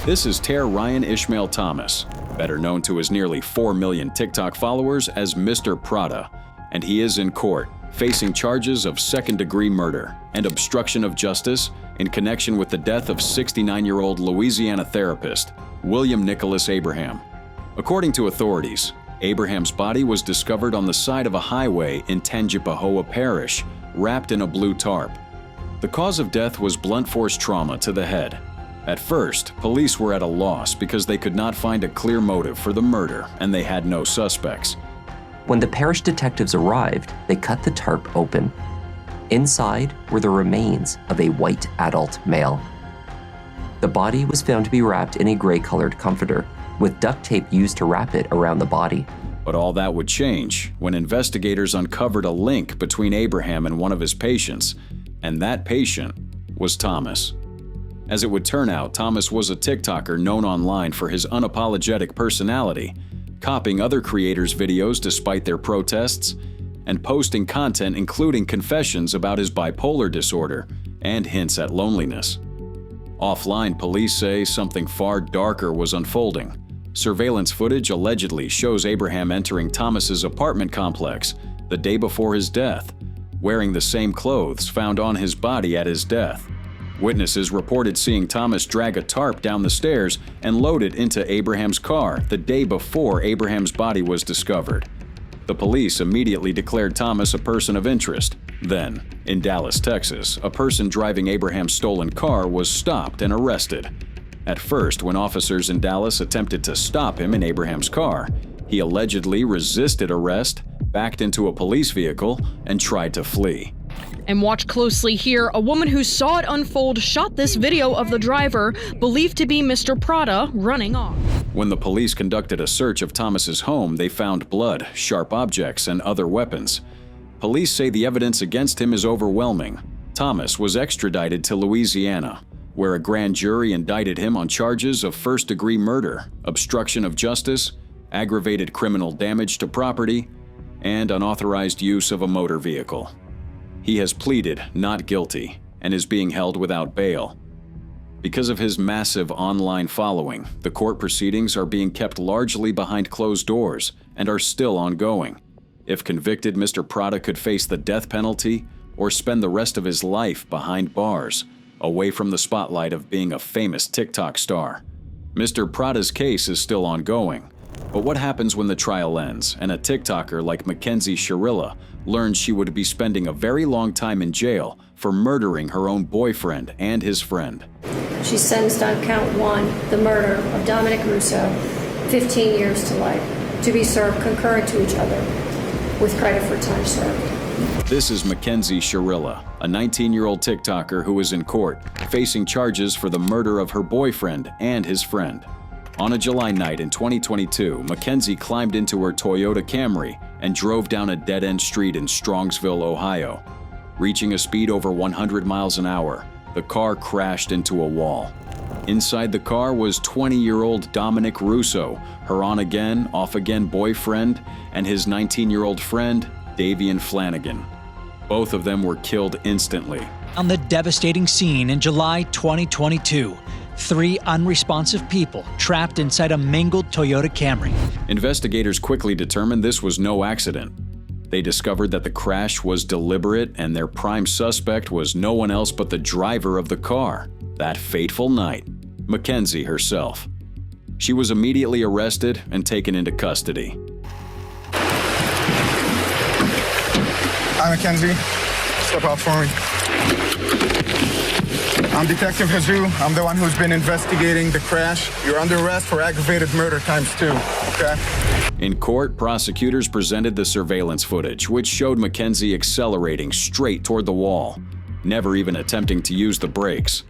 This is Ter Ryan Ishmael Thomas, better known to his nearly 4 million TikTok followers as Mr. Prada, and he is in court, facing charges of second-degree murder and obstruction of justice in connection with the death of 69-year-old Louisiana therapist William Nicholas Abraham. According to authorities, Abraham's body was discovered on the side of a highway in Tangipahoa Parish, wrapped in a blue tarp. The cause of death was blunt force trauma to the head. At first, police were at a loss because they could not find a clear motive for the murder and they had no suspects. When the parish detectives arrived, they cut the tarp open. Inside were the remains of a white adult male. The body was found to be wrapped in a gray-colored comforter, with duct tape used to wrap it around the body. But all that would change when investigators uncovered a link between Abraham and one of his patients, and that patient was Thomas. As it would turn out, Thomas was a TikToker known online for his unapologetic personality, copying other creators' videos despite their protests, and posting content including confessions about his bipolar disorder and hints at loneliness. Offline, police say something far darker was unfolding. Surveillance footage allegedly shows Abraham entering Thomas's apartment complex the day before his death, wearing the same clothes found on his body at his death. Witnesses reported seeing Thomas drag a tarp down the stairs and load it into Abraham's car the day before Abraham's body was discovered. The police immediately declared Thomas a person of interest. Then, in Dallas, Texas, a person driving Abraham's stolen car was stopped and arrested. At first, when officers in Dallas attempted to stop him in Abraham's car, he allegedly resisted arrest, backed into a police vehicle, and tried to flee. And watch closely here. A woman who saw it unfold shot this video of the driver, believed to be Mr. Prada, running off. When the police conducted a search of Thomas's home, they found blood, sharp objects, and other weapons. Police say the evidence against him is overwhelming. Thomas was extradited to Louisiana, where a grand jury indicted him on charges of first-degree murder, obstruction of justice, aggravated criminal damage to property, and unauthorized use of a motor vehicle. He has pleaded not guilty and is being held without bail. Because of his massive online following, the court proceedings are being kept largely behind closed doors and are still ongoing. If convicted, Mr. Prada could face the death penalty or spend the rest of his life behind bars, away from the spotlight of being a famous TikTok star. Mr. Prada's case is still ongoing. But what happens when the trial ends and a TikToker like Mackenzie Shirilla learns she would be spending a very long time in jail for murdering her own boyfriend and his friend? She sentenced on count 1, the murder of Dominic Russo, 15 years to life, to be served concurrent to each other, with credit for time served. This is Mackenzie Shirilla, a 19-year-old TikToker who is in court, facing charges for the murder of her boyfriend and his friend. On a July night in 2022, Mackenzie climbed into her Toyota Camry and drove down a dead-end street in Strongsville, Ohio. Reaching a speed over 100 miles an hour, the car crashed into a wall. Inside the car was 20-year-old Dominic Russo, her on-again, off-again boyfriend, and his 19-year-old friend, Davian Flanagan. Both of them were killed instantly. On the devastating scene in July 2022, 3 unresponsive people trapped inside a mangled Toyota Camry. Investigators quickly determined this was no accident. They discovered that the crash was deliberate and their prime suspect was no one else but the driver of the car that fateful night, Mackenzie herself. She was immediately arrested and taken into custody. Hi, Mackenzie. Step out for me. I'm Detective Jesus. I'm the one who's been investigating the crash. You're under arrest for aggravated murder ×2, okay? In court, prosecutors presented the surveillance footage, which showed Mackenzie accelerating straight toward the wall, never even attempting to use the brakes.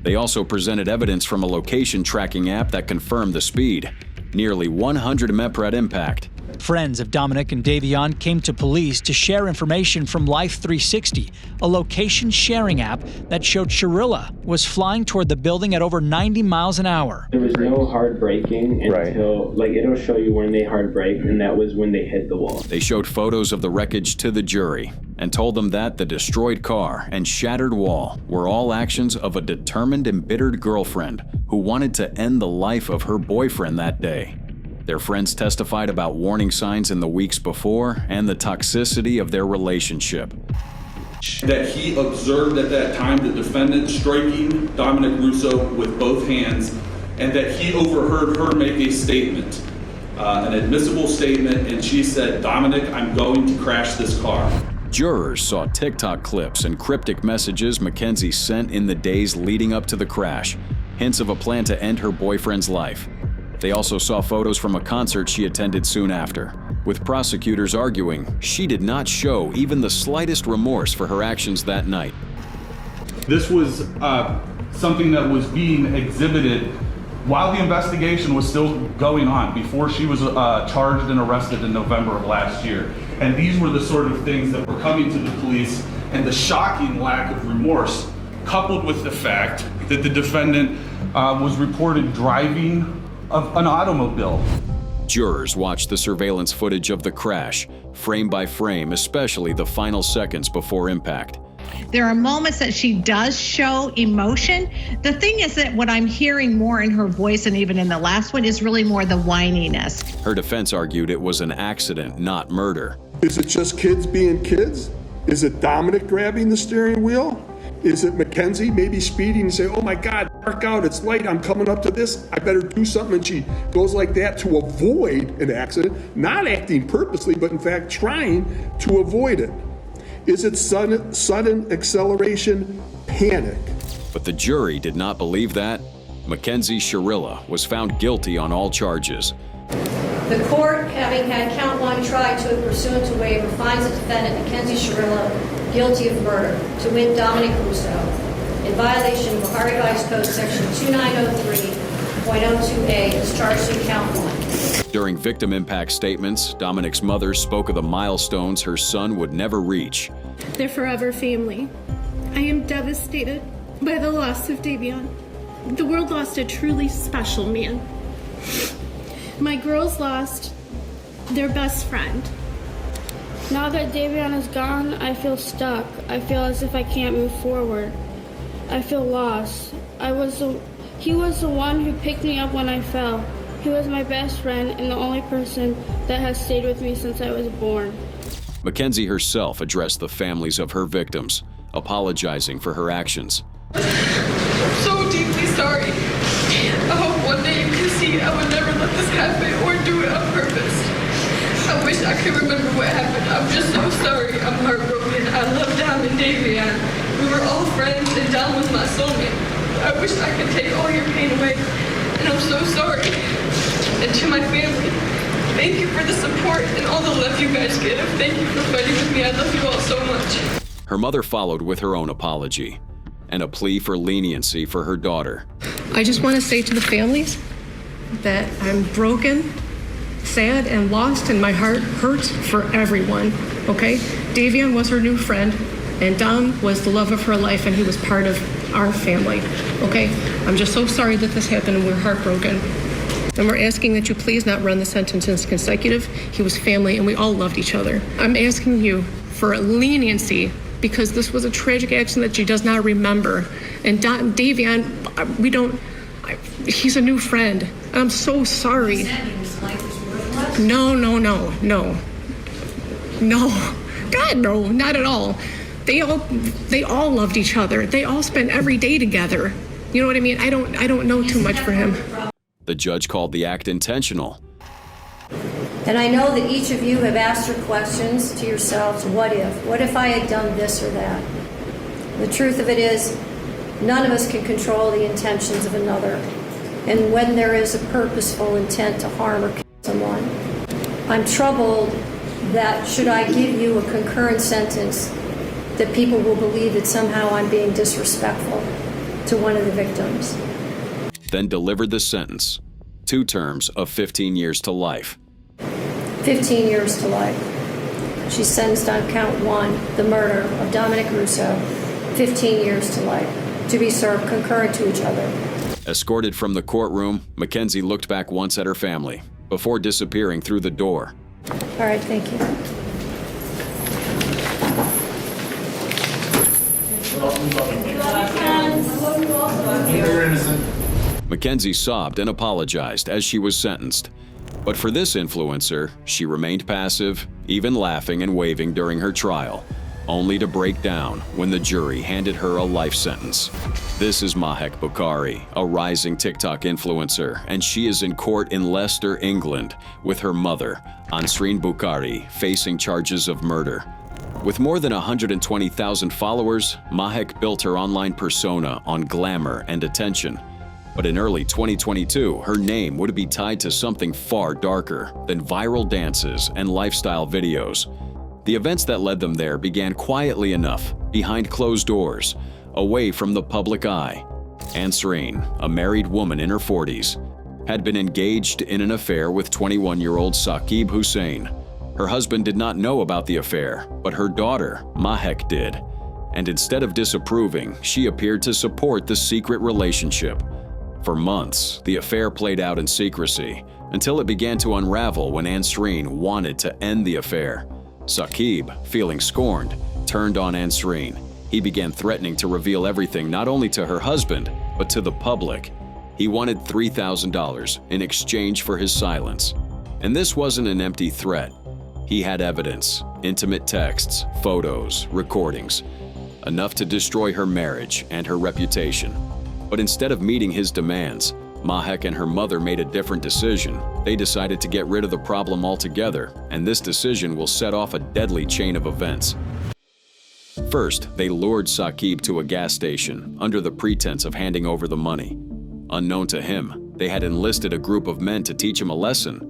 They also presented evidence from a location tracking app that confirmed the speed, nearly 100 mph impact, Friends of Dominic and Davion came to police to share information from Life 360, a location sharing app that showed Shirilla was flying toward the building at over 90 miles an hour. There was no hard braking until, it'll show you when they hard brake, and that was when they hit the wall. They showed photos of the wreckage to the jury and told them that the destroyed car and shattered wall were all actions of a determined, embittered girlfriend who wanted to end the life of her boyfriend that day. Their friends testified about warning signs in the weeks before and the toxicity of their relationship. That he observed at that time the defendant striking Dominic Russo with both hands, and that he overheard her make a statement, an admissible statement, and she said, "Dominic, I'm going to crash this car." Jurors saw TikTok clips and cryptic messages Mackenzie sent in the days leading up to the crash, hints of a plan to end her boyfriend's life. They also saw photos from a concert she attended soon after, with prosecutors arguing she did not show even the slightest remorse for her actions that night. This was something that was being exhibited while the investigation was still going on, before she was charged and arrested in November of last year. And these were the sort of things that were coming to the police, and the shocking lack of remorse, coupled with the fact that the defendant was reported driving an automobile. Jurors watched the surveillance footage of the crash, frame by frame, especially the final seconds before impact. There are moments that she does show emotion. The thing is that what I'm hearing more in her voice, and even in the last one, is really more the whininess. Her defense argued it was an accident, not murder. Is it just kids being kids? Is it Dominic grabbing the steering wheel? Is it Mackenzie maybe speeding and say, "Oh my God, dark out, it's light, I'm coming up to this, I better do something," and she goes like that to avoid an accident, not acting purposely, but in fact trying to avoid it? Is it sudden acceleration, panic? But the jury did not believe that. Mackenzie Shirilla was found guilty on all charges. The court, having had count one tried to pursuant to waiver, finds the defendant, Mackenzie Shirilla, guilty of murder to wit Dominic Russo in violation of Bukhari Vice Code Section 2903.02A as charged in count one. During victim impact statements, Dominic's mother spoke of the milestones her son would never reach. They're forever family. I am devastated by the loss of Davion. The world lost a truly special man. My girls lost their best friend. Now that Davion is gone, I feel stuck. I feel as if I can't move forward. I feel lost. He was the one who picked me up when I fell. He was my best friend and the only person that has stayed with me since I was born. Mackenzie herself addressed the families of her victims, apologizing for her actions. I'm so deeply sorry. I hope one day you can see I would never let this happen or do it on purpose. I wish I could remember what happened. I'm just so sorry. I'm heartbroken. I love Dom and Davion. We were all friends and Dom was my soulmate. I wish I could take all your pain away. And I'm so sorry. And to my family, thank you for the support and all the love you guys give. Thank you for fighting with me. I love you all so much. Her mother followed with her own apology and a plea for leniency for her daughter. I just want to say to the families that I'm broken, sad, and lost, and my heart hurts for everyone, okay? Davion was her new friend, and Dom was the love of her life, and he was part of our family, okay? I'm just so sorry that this happened, and we're heartbroken. And we're asking that you please not run the sentences consecutive. He was family, and we all loved each other. I'm asking you for leniency because this was a tragic accident that she does not remember. And Davion, he's a new friend. I'm so sorry. No. God, no, not at all. They all loved each other. They all spent every day together. You know what I mean? I don't know too much for him. The judge called the act intentional. And I know that each of you have asked your questions to yourselves, what if? What if I had done this or that? The truth of it is, none of us can control the intentions of another. And when there is a purposeful intent to harm or kill someone, I'm troubled that should I give you a concurrent sentence, that people will believe that somehow I'm being disrespectful to one of the victims. Then delivered the sentence, 2 terms of 15 years to life. 15 years to life. She's sentenced on count 1, the murder of Dominic Russo, 15 years to life, to be served concurrent to each other. Escorted from the courtroom, Mackenzie looked back once at her family before disappearing through the door. All right, thank you. Mackenzie sobbed and apologized as she was sentenced. But for this influencer, she remained passive, even laughing and waving during her trial, only to break down when the jury handed her a life sentence. This is Mahek Bukhari, a rising TikTok influencer, and she is in court in Leicester, England, with her mother, Ansreen Bukhari, facing charges of murder. With more than 120,000 followers, Mahek built her online persona on glamour and attention. But in early 2022, her name would be tied to something far darker than viral dances and lifestyle videos. The events that led them there began quietly enough, behind closed doors, away from the public eye. Ansreen, a married woman in her 40s, had been engaged in an affair with 21-year-old Saqib Hussein. Her husband did not know about the affair, but her daughter, Mahek, did. And instead of disapproving, she appeared to support the secret relationship. For months, the affair played out in secrecy, until it began to unravel when Ansreen wanted to end the affair. Saqib, feeling scorned, turned on Ansreen. He began threatening to reveal everything not only to her husband, but to the public. He wanted $3,000 in exchange for his silence. And this wasn't an empty threat. He had evidence, intimate texts, photos, recordings, enough to destroy her marriage and her reputation. But instead of meeting his demands, Mahek and her mother made a different decision. They decided to get rid of the problem altogether, and this decision will set off a deadly chain of events. First, they lured Saqib to a gas station under the pretense of handing over the money. Unknown to him, they had enlisted a group of men to teach him a lesson.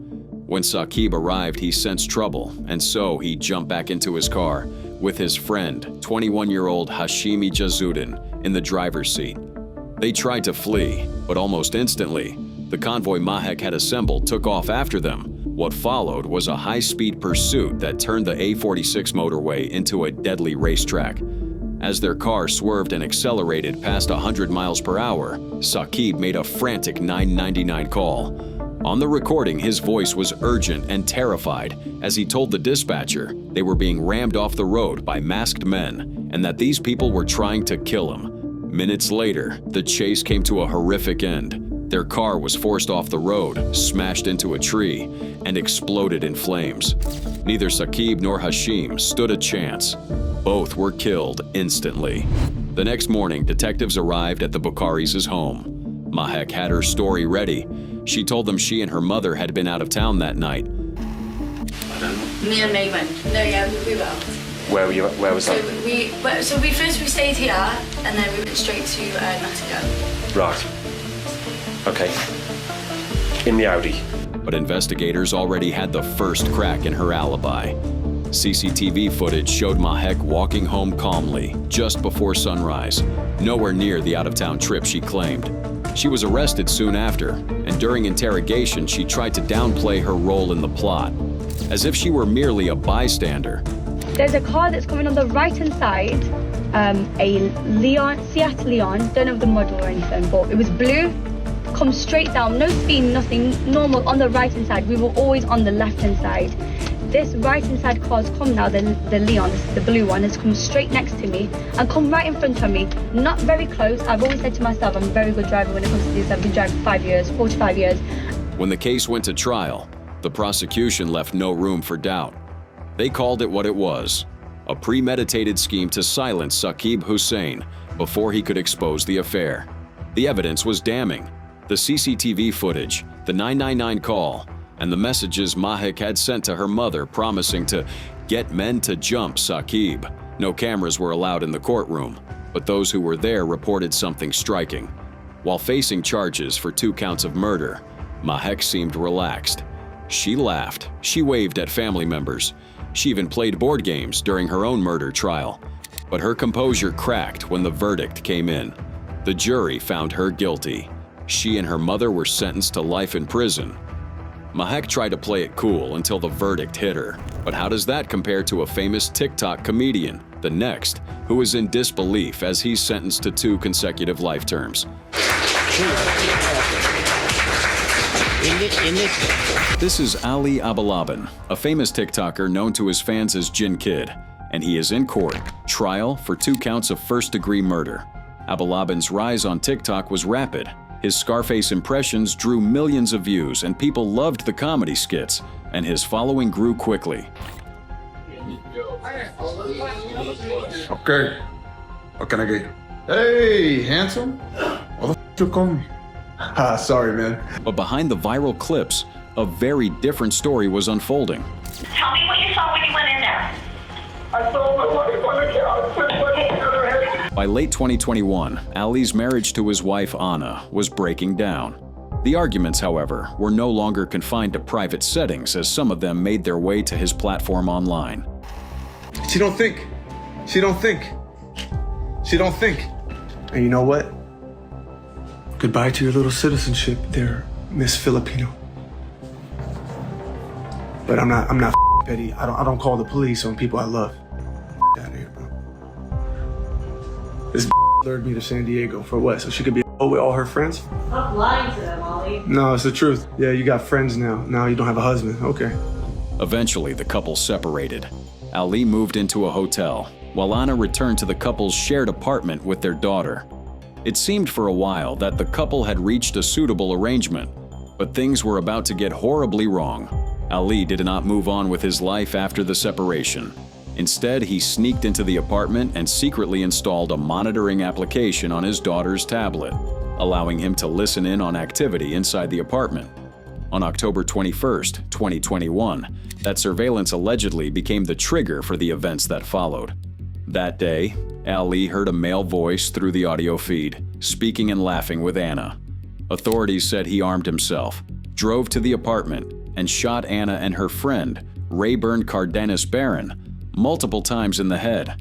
When Saqib arrived, he sensed trouble, and so he jumped back into his car with his friend, 21-year-old Hashimi Jazuddin, in the driver's seat. They tried to flee, but almost instantly, the convoy Mahek had assembled took off after them. What followed was a high-speed pursuit that turned the A46 motorway into a deadly racetrack. As their car swerved and accelerated past 100 miles per hour, Saqib made a frantic 999 call. On the recording, his voice was urgent and terrified as he told the dispatcher they were being rammed off the road by masked men and that these people were trying to kill him. Minutes later, the chase came to a horrific end. Their car was forced off the road, smashed into a tree, and exploded in flames. Neither Saqib nor Hashim stood a chance. Both were killed instantly. The next morning, detectives arrived at the Bukharis' home. Mahek had her story ready. She told them she and her mother had been out of town that night. Me and May went. No, yeah, we were out. Where was that? So we stayed here, and then we went straight to Nottingham. Right. Okay. In the Audi. But investigators already had the first crack in her alibi. CCTV footage showed Mahek walking home calmly, just before sunrise, nowhere near the out-of-town trip she claimed. She was arrested soon after, and during interrogation she tried to downplay her role in the plot, as if she were merely a bystander. There's a car that's coming on the right-hand side, a Seat Leon, don't know the model or anything, but it was blue, come straight down, no speed, nothing, normal on the right-hand side. We were always on the left-hand side. This right-hand side car's come now, the Leon, the blue one, has come straight next to me and come right in front of me, not very close. I've always said to myself, I'm a very good driver when it comes to this. I've been driving for 5 years, 45 years. When the case went to trial, the prosecution left no room for doubt. They called it what it was, a premeditated scheme to silence Saqib Hussein before he could expose the affair. The evidence was damning. The CCTV footage, the 999 call, and the messages Mahek had sent to her mother promising to get men to jump Saqib. No cameras were allowed in the courtroom, but those who were there reported something striking. While facing charges for 2 counts of murder, Mahek seemed relaxed. She laughed, she waved at family members. She even played board games during her own murder trial. But her composure cracked when the verdict came in. The jury found her guilty. She and her mother were sentenced to life in prison. Mahek tried to play it cool until the verdict hit her. But how does that compare to a famous TikTok comedian, the next, who is in disbelief as he's sentenced to 2 consecutive life terms? This is Ali Abulaban, a famous TikToker known to his fans as Jin Kid, and he is in court, trial for 2 counts of first-degree murder. Abulaban's rise on TikTok was rapid. His Scarface impressions drew millions of views, and people loved the comedy skits, and his following grew quickly. Okay. What can I get you? Hey, handsome. What the f*** you call me? Sorry, man. But behind the viral clips, a very different story was unfolding. Tell me what you saw when you went in there. I saw my wife on the couch. By late 2021, Ali's marriage to his wife, Anna, was breaking down. The arguments, however, were no longer confined to private settings, as some of them made their way to his platform online. She don't think. She don't think. She don't think. And you know what? Goodbye to your little citizenship there, Miss Filipino. But I'm not petty. I don't call the police on people I love. Out of here, bro. This lured me to San Diego for what? So she could be with all her friends? Stop lying to them, Ali. No, it's the truth. Yeah, you got friends now. Now you don't have a husband. Okay. Eventually, the couple separated. Ali moved into a hotel, while Anna returned to the couple's shared apartment with their daughter. It seemed for a while that the couple had reached a suitable arrangement, but things were about to get horribly wrong. Ali did not move on with his life after the separation. Instead, he sneaked into the apartment and secretly installed a monitoring application on his daughter's tablet, allowing him to listen in on activity inside the apartment. On October 21st, 2021, that surveillance allegedly became the trigger for the events that followed. That day, Ali heard a male voice through the audio feed, speaking and laughing with Anna. Authorities said he armed himself, drove to the apartment, and shot Anna and her friend, Rayburn Cardenas Barron, multiple times in the head.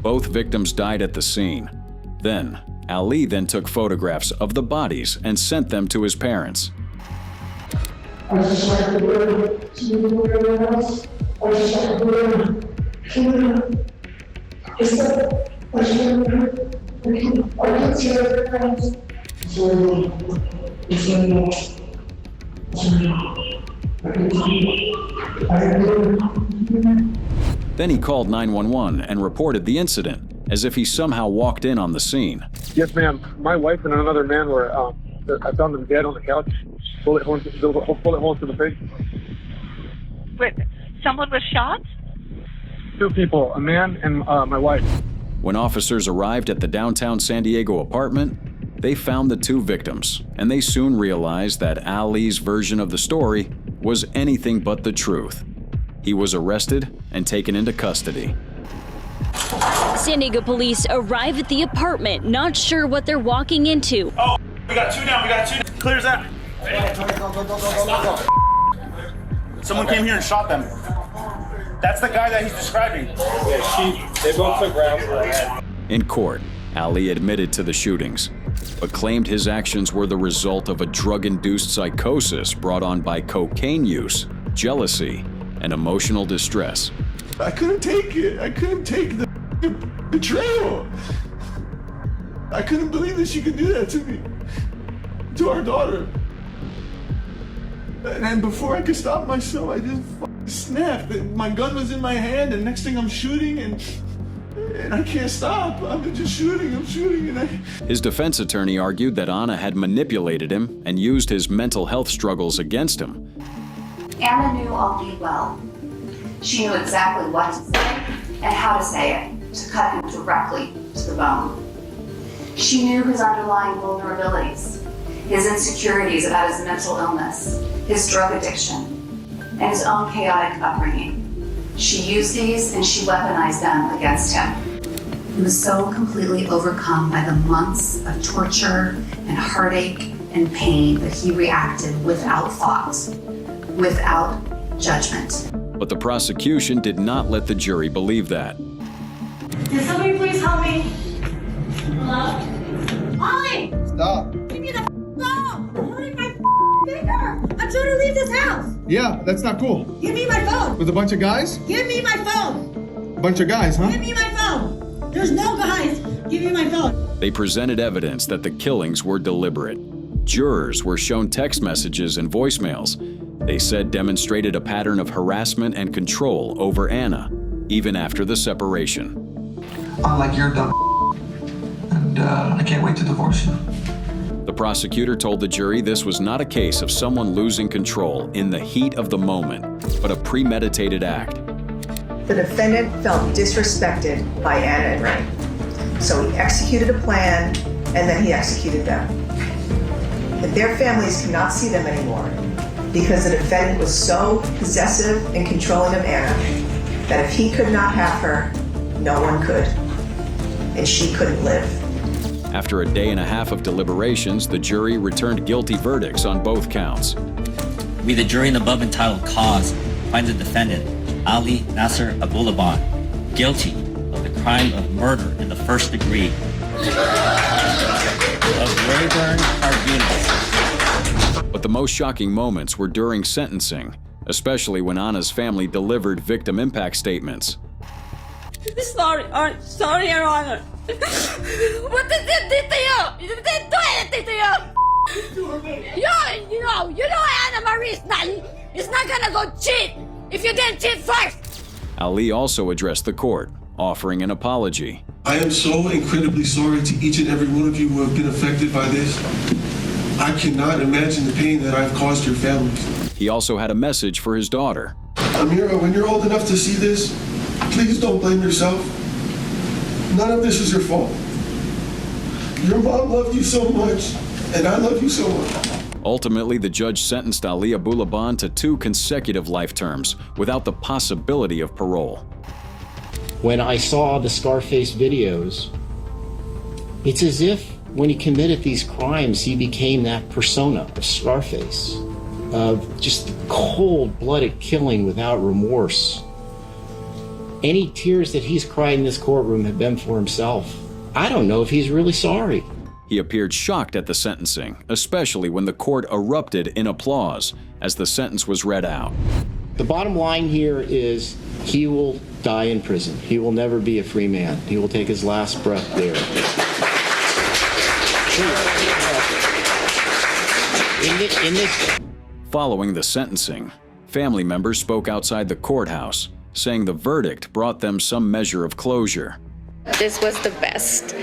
Both victims died at the scene. Then, Ali took photographs of the bodies and sent them to his parents. Then he called 911 and reported the incident, as if he somehow walked in on the scene. Yes, ma'am. My wife and another man were, I found them dead on the couch, bullet holes to the face. Wait, someone was shot? 2 people, a man and my wife. When officers arrived at the downtown San Diego apartment, they found the 2 victims, and they soon realized that Ali's version of the story was anything but the truth. He was arrested and taken into custody. San Diego police arrive at the apartment, not sure what they're walking into. Oh, we got 2 down, Clears that. Someone came here and shot them. That's the guy that he's describing. Yeah, they both took rounds. In court, Ali admitted to the shootings, but claimed his actions were the result of a drug-induced psychosis brought on by cocaine use, jealousy, and emotional distress. I couldn't take it. I couldn't take the betrayal. I couldn't believe that she could do that to me, to our daughter. And before I could stop myself, I just snapped. My gun was in my hand, and next thing I'm shooting, and I can't stop. I'm just shooting, His defense attorney argued that Anna had manipulated him and used his mental health struggles against him. Anna knew Ali well. She knew exactly what to say and how to say it to cut him directly to the bone. She knew his underlying vulnerabilities, his insecurities about his mental illness, his drug addiction, and his own chaotic upbringing. She used these and she weaponized them against him. He was so completely overcome by the months of torture and heartache and pain that he reacted without thought, without judgment. But the prosecution did not let the jury believe that. Can somebody please help me? Hello? Ollie! Stop. Give me the phone! I'm hurting my finger! I'm trying to leave this house! Yeah, that's not cool. Give me my phone! With a bunch of guys? Give me my phone! A bunch of guys, huh? Give me my phone! There's no guys! Give me my phone! They presented evidence that the killings were deliberate. Jurors were shown text messages and voicemails they said demonstrated a pattern of harassment and control over Anna, even after the separation. I'm like, you're dumb, and I can't wait to divorce you. The prosecutor told the jury this was not a case of someone losing control in the heat of the moment, but a premeditated act. The defendant felt disrespected by Anna and Ray, so he executed a plan, and then he executed them. But their families cannot see them anymore because the defendant was so possessive and controlling of Anna that if he could not have her, no one could, and she couldn't live. After a day and a half of deliberations, the jury returned guilty verdicts on both counts. We, the jury in the above entitled cause, find the defendant, Ali Abulaban, guilty of the crime of murder in the first degree of Rayburn Cardenas. But the most shocking moments were during sentencing, especially when Anna's family delivered victim impact statements. Sorry, Your Honor. What did they do to you? You didn't do anything to you. You know Anna Marie's not gonna go cheat if you didn't cheat first. Ali also addressed the court, offering an apology. I am so incredibly sorry to each and every one of you who have been affected by this. I cannot imagine the pain that I've caused your families. He also had a message for his daughter. Amira, when you're old enough to see this, please don't blame yourself. None of this is your fault. Your mom loved you so much, and I love you so much. Ultimately, the judge sentenced Ali Abulaban to 2 consecutive life terms without the possibility of parole. When I saw the Scarface videos, it's as if when he committed these crimes, he became that persona of Scarface, of just cold-blooded killing without remorse. Any tears that he's cried in this courtroom have been for himself. I don't know if he's really sorry. He appeared shocked at the sentencing, especially when the court erupted in applause as the sentence was read out. The bottom line here is he will die in prison. He will never be a free man. He will take his last breath there. Following the sentencing, family members spoke outside the courthouse, saying the verdict brought them some measure of closure. This was the best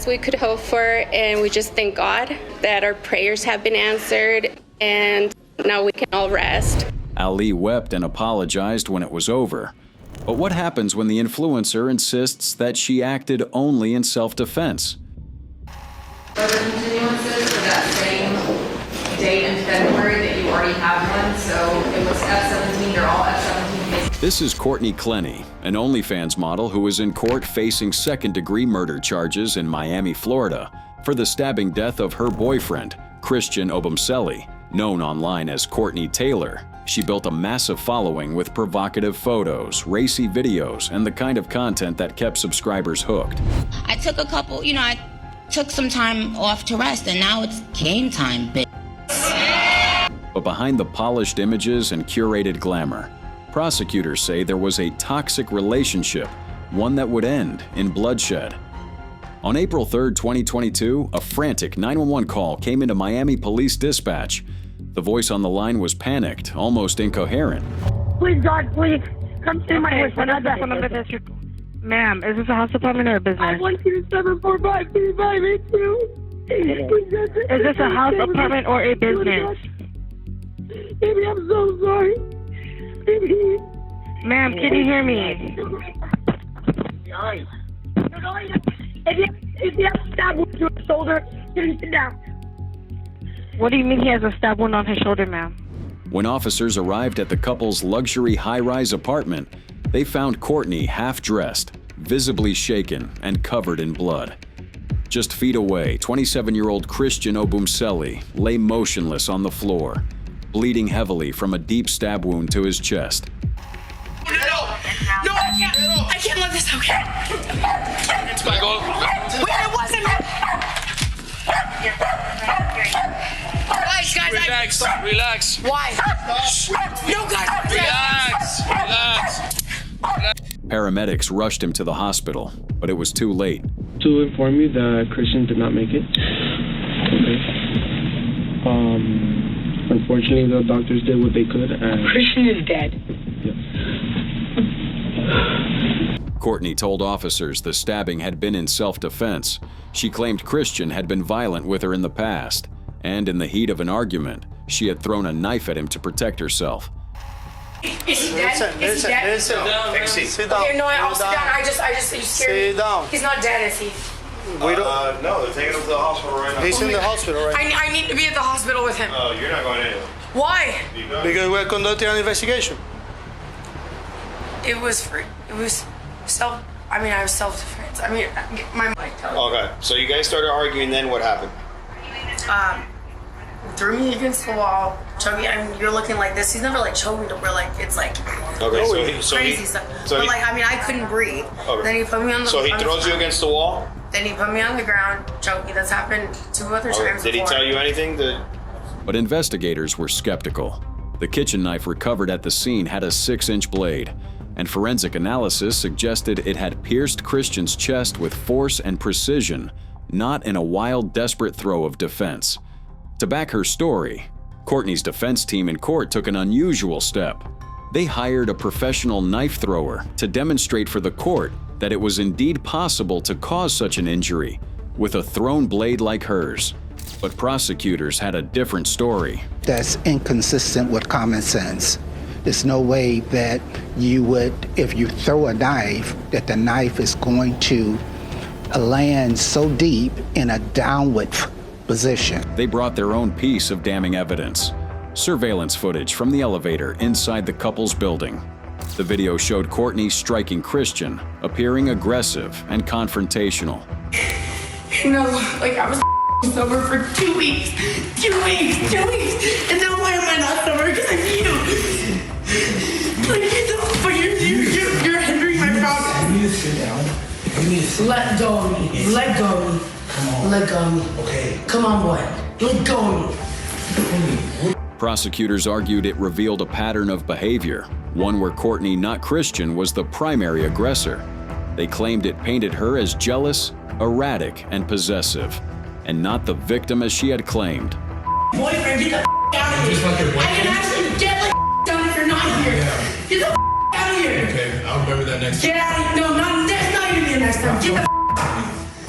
we could hope for, and we just thank God that our prayers have been answered, and now we can all rest. Ali wept and apologized when it was over. But what happens when the influencer insists that she acted only in self-defense? Further continuances for that same date in February that you already have one, so it was F-17, they're all F-17 cases. This is Courtney Clenney, an OnlyFans model who is in court facing second-degree murder charges in Miami, Florida, for the stabbing death of her boyfriend, Christian Obumseli, known online as Courtney Taylor. She built a massive following with provocative photos, racy videos, and the kind of content that kept subscribers hooked. I took I took some time off to rest, and now it's game time, bitch. But behind the polished images and curated glamour, prosecutors say there was a toxic relationship, one that would end in bloodshed. On April 3, 2022, a frantic 911 call came into Miami Police Dispatch. The voice on the line was panicked, almost incoherent. Please, God, please, come see my voice. Ma'am, is this a house apartment or a business? I want you to 745-3582. Is this a house apartment or a business? Baby, I'm so sorry. Baby. Ma'am, can you hear me? If you have a stab wound to his shoulder, you can sit down. What do you mean he has a stab wound on his shoulder, ma'am? When officers arrived at the couple's luxury high-rise apartment, they found Courtney half-dressed, visibly shaken, and covered in blood. Just feet away, 27-year-old Christian Obumseli lay motionless on the floor, bleeding heavily from a deep stab wound to his chest. No! can't let this happen. Wait, it wasn't me. Guys, Relax. Why? No, guys. Relax. Paramedics rushed him to the hospital, but it was too late. To inform you that Christian did not make it. Okay. Unfortunately, the doctors did what they could. And Christian is dead. Courtney told officers the stabbing had been in self-defense. She claimed Christian had been violent with her in the past, and in the heat of an argument, she had thrown a knife at him to protect herself. Is he dead? Is he dead? Sit down. Sit down. Okay, no, I'll sit down. I just, you scared me. Sit down. He's not dead, is he? We don't. No, they're taking him to the hospital right now. He's in the hospital right now. I need to be at the hospital with him. Oh, you're not going anywhere. Why? Because we're conducting an investigation. I was self-defense. I mean, my mind. Okay, so you guys started arguing, then what happened? Threw me against the wall, choked me. I mean, you're looking like this. He's never like choked me to where like it's like crazy stuff. But like I mean, I couldn't breathe. Okay. Then he put me on the. So he throws you against the wall. Then he put me on the ground, choked me. That's happened 2 other times. Did he tell you anything? But investigators were skeptical. The kitchen knife recovered at the scene had a 6-inch blade, and forensic analysis suggested it had pierced Christian's chest with force and precision, not in a wild, desperate throw of defense. To back her story, Courtney's defense team in court took an unusual step. They hired a professional knife thrower to demonstrate for the court that it was indeed possible to cause such an injury with a thrown blade like hers. But prosecutors had a different story. That's inconsistent with common sense. There's no way that you would, if you throw a knife, that the knife is going to land so deep in a downward position. They brought their own piece of damning evidence. Surveillance footage from the elevator inside the couple's building. The video showed Courtney striking Christian, appearing aggressive and confrontational. You know, like I was sober for 2 weeks. 2 weeks. And then why am I not sober? Because of you. But you're hindering my progress. You need to sit down. You need to sit down. Let go of me. Let go of me. Come on. Let go of me. Okay. Come on, boy. Let go of me. Prosecutors argued it revealed a pattern of behavior, one where Courtney, not Christian, was the primary aggressor. They claimed it painted her as jealous, erratic, and possessive, and not the victim as she had claimed. Boyfriend, get the out of here. I can actually get the down if you're not here. Yeah. Get the out of here. Okay, I'll remember that next time. Get out of here. No, that's not even the next time. Get the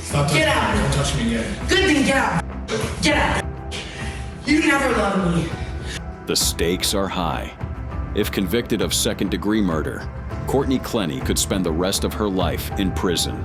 Stop touching Get out. me. Don't touch me again. Good thing, get out. Get out. You never loved me. The stakes are high. If convicted of second-degree murder, Courtney Clenney could spend the rest of her life in prison.